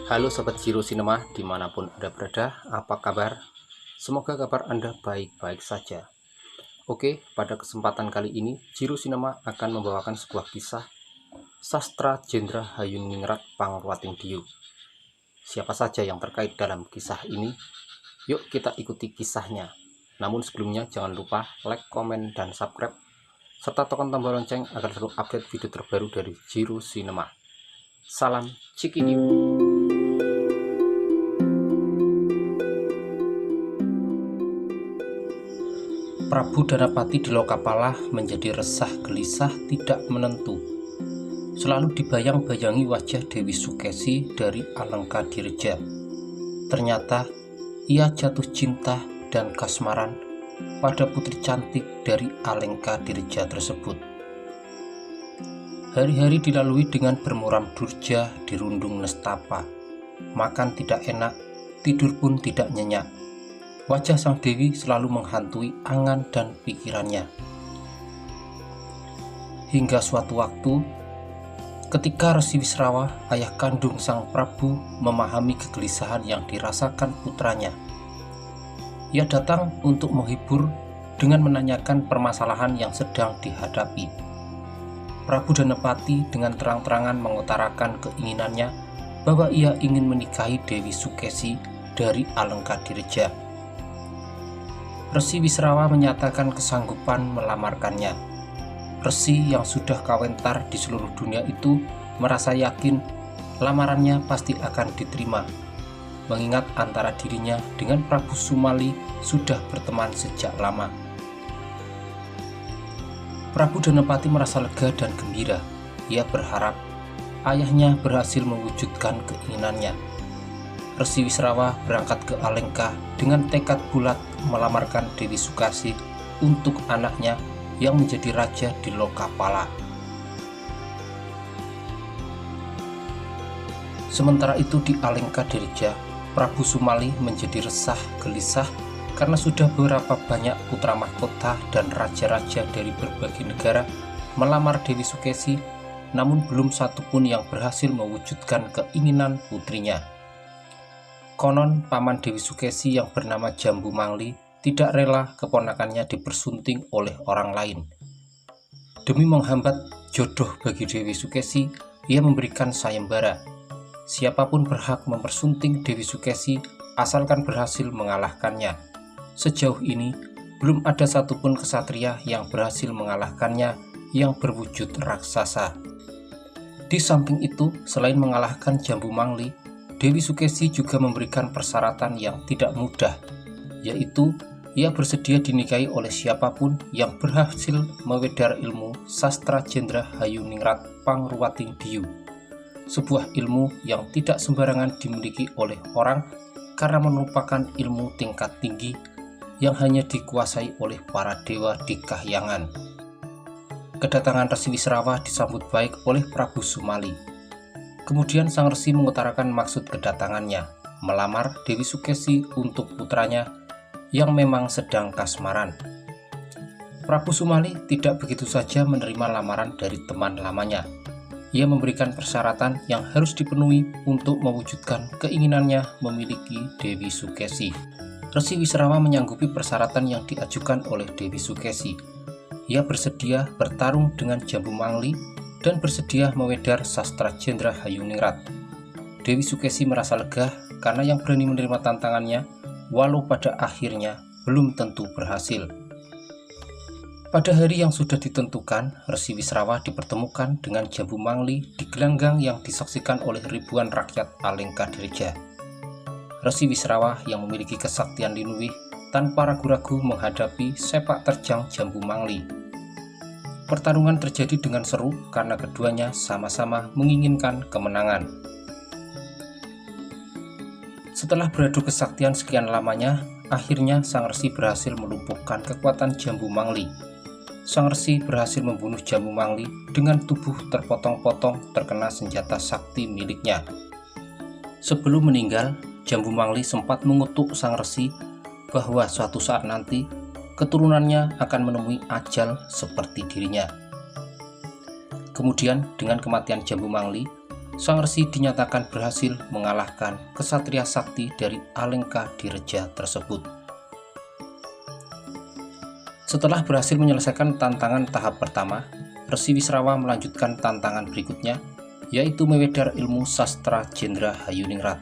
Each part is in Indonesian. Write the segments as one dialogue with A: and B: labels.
A: Halo Sobat Jiro Cinema dimanapun Anda berada, apa kabar? Semoga kabar Anda baik-baik saja. Oke, pada kesempatan kali ini Jiro Cinema akan membawakan sebuah kisah Sastra Jendra Hayuningrat Pangruwating Diyu. Siapa saja yang terkait dalam kisah ini? Yuk kita ikuti kisahnya. Namun sebelumnya jangan lupa like, komen, dan subscribe serta tekan tombol lonceng agar selalu update video terbaru dari Jiro Cinema. Salam Cikidiu. Prabu Danapati di Lokapala menjadi resah gelisah tidak menentu. Selalu dibayang-bayangi wajah Dewi Sukesi dari Alengkadirja. Ternyata ia jatuh cinta dan kasmaran pada putri cantik dari Alengkadirja tersebut. Hari-hari dilalui dengan bermuram durja di rundung nestapa. Makan tidak enak, tidur pun tidak nyenyak. Wajah sang dewi selalu menghantui angan dan pikirannya. Hingga suatu waktu, ketika Resi Wisrawa, ayah kandung sang Prabu, memahami kegelisahan yang dirasakan putranya, ia datang untuk menghibur dengan menanyakan permasalahan yang sedang dihadapi. Prabu Danapati dengan terang-terangan mengutarakan keinginannya bahwa ia ingin menikahi Dewi Sukesi dari Alengkadirja. Resi Wisrawa menyatakan kesanggupan melamarkannya. Resi yang sudah kawentar di seluruh dunia itu merasa yakin lamarannya pasti akan diterima, mengingat antara dirinya dengan Prabu Sumali sudah berteman sejak lama. Prabu Danapati merasa lega dan gembira. Ia berharap ayahnya berhasil mewujudkan keinginannya. Resi Wisrawa berangkat ke Alengka dengan tekad bulat melamarkan Dewi Sukesi untuk anaknya yang menjadi raja di Lokapala. Sementara itu di Alengkadirja, Prabu Sumali menjadi resah gelisah karena sudah beberapa banyak putra mahkota dan raja-raja dari berbagai negara melamar Dewi Sukesi, namun belum satupun yang berhasil mewujudkan keinginan putrinya. Konon paman Dewi Sukesi yang bernama Jambu Mangli tidak rela keponakannya dipersunting oleh orang lain. Demi menghambat jodoh bagi Dewi Sukesi, ia memberikan sayembara. Siapapun berhak mempersunting Dewi Sukesi asalkan berhasil mengalahkannya. Sejauh ini, belum ada satupun kesatria yang berhasil mengalahkannya yang berwujud raksasa. Di samping itu, selain mengalahkan Jambu Mangli, Dewi Sukesi juga memberikan persyaratan yang tidak mudah, yaitu ia bersedia dinikahi oleh siapapun yang berhasil mewedar ilmu Sastra Jendra Hayuningrat Pangruwating Diyu, sebuah ilmu yang tidak sembarangan dimiliki oleh orang karena merupakan ilmu tingkat tinggi yang hanya dikuasai oleh para dewa di kahyangan. Kedatangan Resi Wisrawa disambut baik oleh Prabu Sumali. Kemudian sang resi mengutarakan maksud kedatangannya, melamar Dewi Sukesi untuk putranya yang memang sedang kasmaran. Prabu Sumali tidak begitu saja menerima lamaran dari teman lamanya. Ia memberikan persyaratan yang harus dipenuhi untuk mewujudkan keinginannya memiliki Dewi Sukesi. Resi Wisrawa menyanggupi persyaratan yang diajukan oleh Dewi Sukesi. Ia bersedia bertarung dengan Jambu Mangli dan bersedia mewedar Sastra Jendra Hayuningrat. Dewi Sukesi merasa lega karena yang berani menerima tantangannya, walau pada akhirnya belum tentu berhasil. Pada hari yang sudah ditentukan, Resi Wisrawa dipertemukan dengan Jambu Mangli di gelanggang yang disaksikan oleh ribuan rakyat Alengkadirja. Resi Wisrawa yang memiliki kesaktian linuwih tanpa ragu-ragu menghadapi sepak terjang Jambu Mangli. Pertarungan terjadi dengan seru karena keduanya sama-sama menginginkan kemenangan. Setelah beradu kesaktian sekian lamanya, akhirnya sang resi berhasil melumpuhkan kekuatan Jambu Mangli. Sang resi berhasil membunuh Jambu Mangli dengan tubuh terpotong-potong terkena senjata sakti miliknya. Sebelum meninggal, Jambu Mangli sempat mengutuk sang resi bahwa suatu saat nanti keturunannya akan menemui ajal seperti dirinya. Kemudian dengan kematian Jambu Mangli, Sang Resi dinyatakan berhasil mengalahkan kesatria sakti dari Alengka Direja tersebut. Setelah berhasil menyelesaikan tantangan tahap pertama, Resi Wisrawa melanjutkan tantangan berikutnya, yaitu mewedar ilmu sastra Jendra Hayuningrat.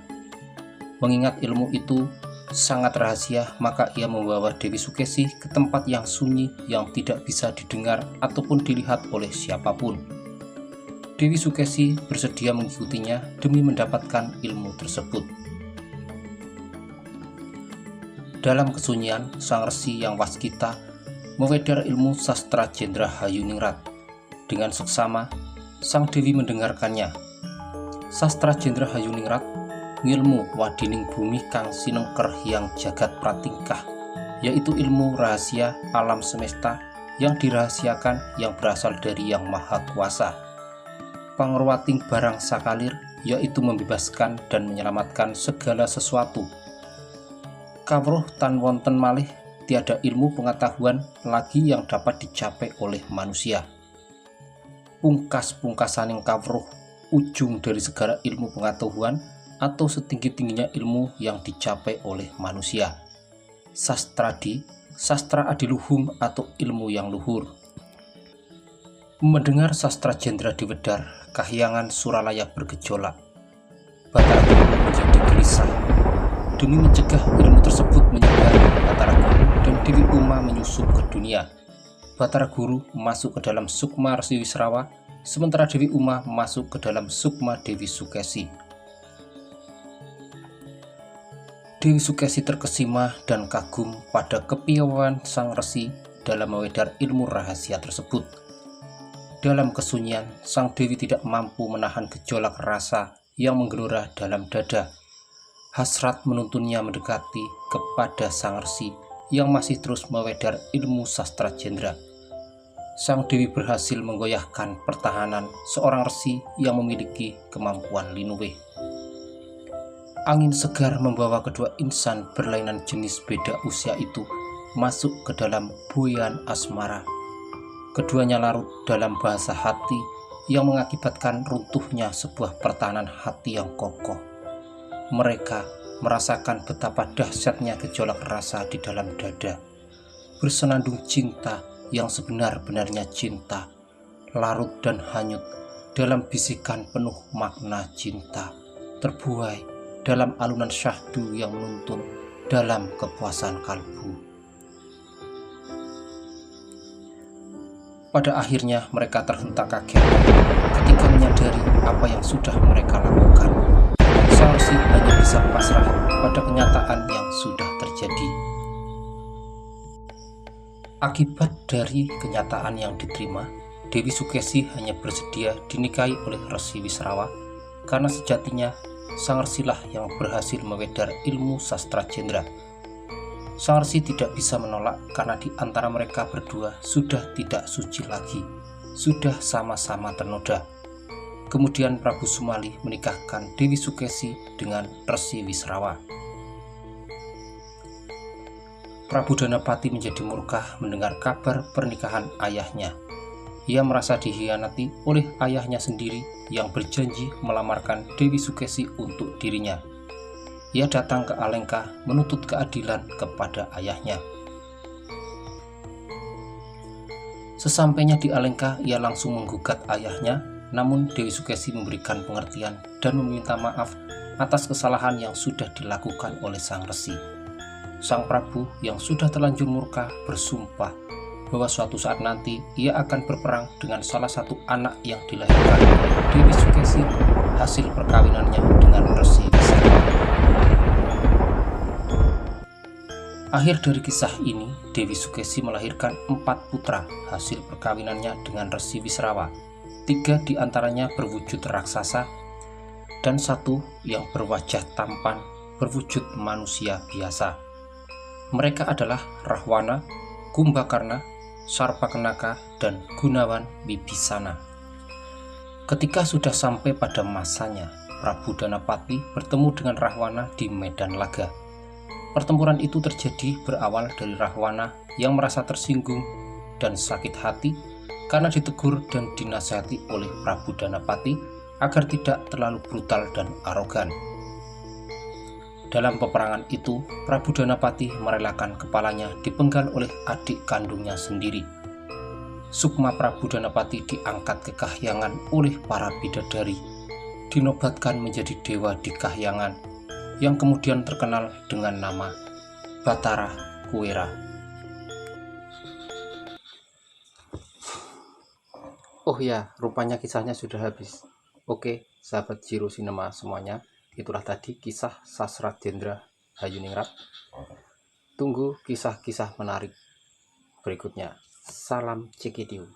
A: Mengingat ilmu itu sangat rahasia, maka ia membawa Dewi Sukesi ke tempat yang sunyi yang tidak bisa didengar ataupun dilihat oleh siapapun. Dewi Sukesi bersedia mengikutinya demi mendapatkan ilmu tersebut. Dalam kesunyian, sang resi yang waskita mewedar ilmu sastra Jendra Hayuningrat. Dengan seksama, sang dewi mendengarkannya. Sastra Jendra Hayuningrat ngilmu wadining bumi kang sinengker hyang jagat pratingkah, yaitu ilmu rahasia alam semesta yang dirahasiakan yang berasal dari Yang Maha Kuasa. Pangruwating barang sakalir, yaitu membebaskan dan menyelamatkan segala sesuatu. Kawruh tan wonten malih, tiada ilmu pengetahuan lagi yang dapat dicapai oleh manusia. Pungkas-pungkasaning kawruh, ujung dari segala ilmu pengetahuan atau setinggi-tingginya ilmu yang dicapai oleh manusia. Sastradi, sastra adiluhung atau ilmu yang luhur. Mendengar sastra Jendra diwedar, kahyangan Suralaya bergejolak. Batara Guru menjadi gelisah. Demi mencegah ilmu tersebut menyebar, Batara Guru dan Dewi Uma menyusup ke dunia. Batara Guru masuk ke dalam sukma Resi Wisrawa, sementara Dewi Uma masuk ke dalam sukma Dewi Sukesi. Dewi Sukesi terkesima dan kagum pada kepiawaian sang resi dalam mewedar ilmu rahasia tersebut. Dalam kesunyian, sang dewi tidak mampu menahan gejolak rasa yang menggelora dalam dada. Hasrat menuntunnya mendekati kepada sang resi yang masih terus mewedar ilmu sastra Jendra. Sang dewi berhasil menggoyahkan pertahanan seorang resi yang memiliki kemampuan linuwih. Angin segar membawa kedua insan berlainan jenis beda usia itu masuk ke dalam buayan asmara. Keduanya larut dalam bahasa hati yang mengakibatkan runtuhnya sebuah pertahanan hati yang kokoh. Mereka merasakan betapa dahsyatnya gejolak rasa di dalam dada. Bersenandung cinta yang sebenar-benarnya cinta, larut dan hanyut dalam bisikan penuh makna cinta, terbuai dalam alunan syahdu yang menuntun dalam kepuasan kalbu. Pada akhirnya mereka terhentak kaget ketika menyadari apa yang sudah mereka lakukan. Sang resi hanya bisa pasrah pada kenyataan yang sudah terjadi. Akibat dari kenyataan yang diterima, Dewi Sukesi hanya bersedia dinikahi oleh Resi Wisrawa karena sejatinya sang resilah yang berhasil mewedar ilmu sastra Jendra. Sang resi tidak bisa menolak karena di antara mereka berdua sudah tidak suci lagi, sudah sama-sama ternoda. Kemudian Prabu Sumali menikahkan Dewi Sukesi dengan Resi Wisrawa. Prabu Danapati menjadi murka mendengar kabar pernikahan ayahnya. Ia merasa dikhianati oleh ayahnya sendiri yang berjanji melamarkan Dewi Sukesi untuk dirinya. Ia datang ke Alengka menuntut keadilan kepada ayahnya. Sesampainya di Alengka, ia langsung menggugat ayahnya, namun Dewi Sukesi memberikan pengertian dan meminta maaf atas kesalahan yang sudah dilakukan oleh sang resi. Sang Prabu yang sudah terlanjur murka bersumpah bahwa suatu saat nanti ia akan berperang dengan salah satu anak yang dilahirkan oleh Dewi Sukesi hasil perkawinannya dengan Resi Wisrawa. Akhir dari kisah ini, Dewi Sukesi melahirkan 4 putra hasil perkawinannya dengan Resi Wisrawa. 3 diantaranya berwujud raksasa dan 1 yang berwajah tampan berwujud manusia biasa. Mereka adalah Rahwana, Kumbakarna, Sarpakenaka, dan Gunawan Wibisana. Ketika sudah sampai pada masanya, Prabu Danapati bertemu dengan Rahwana di medan laga. Pertempuran itu terjadi berawal dari Rahwana yang merasa tersinggung dan sakit hati karena ditegur dan dinasihati oleh Prabu Danapati agar tidak terlalu brutal dan arogan. Dalam peperangan itu, Prabu Danapati merelakan kepalanya dipenggal oleh adik kandungnya sendiri. Sukma Prabu Danapati diangkat ke kahyangan oleh para bidadari, dinobatkan menjadi dewa di kahyangan, yang kemudian terkenal dengan nama Batara Kuwera. Oh ya, rupanya kisahnya sudah habis. Oke, sahabat Jiro Cinema semuanya, itulah tadi kisah Sasradendra Hayuningrat. Tunggu kisah-kisah menarik berikutnya. Salam Cekitiu.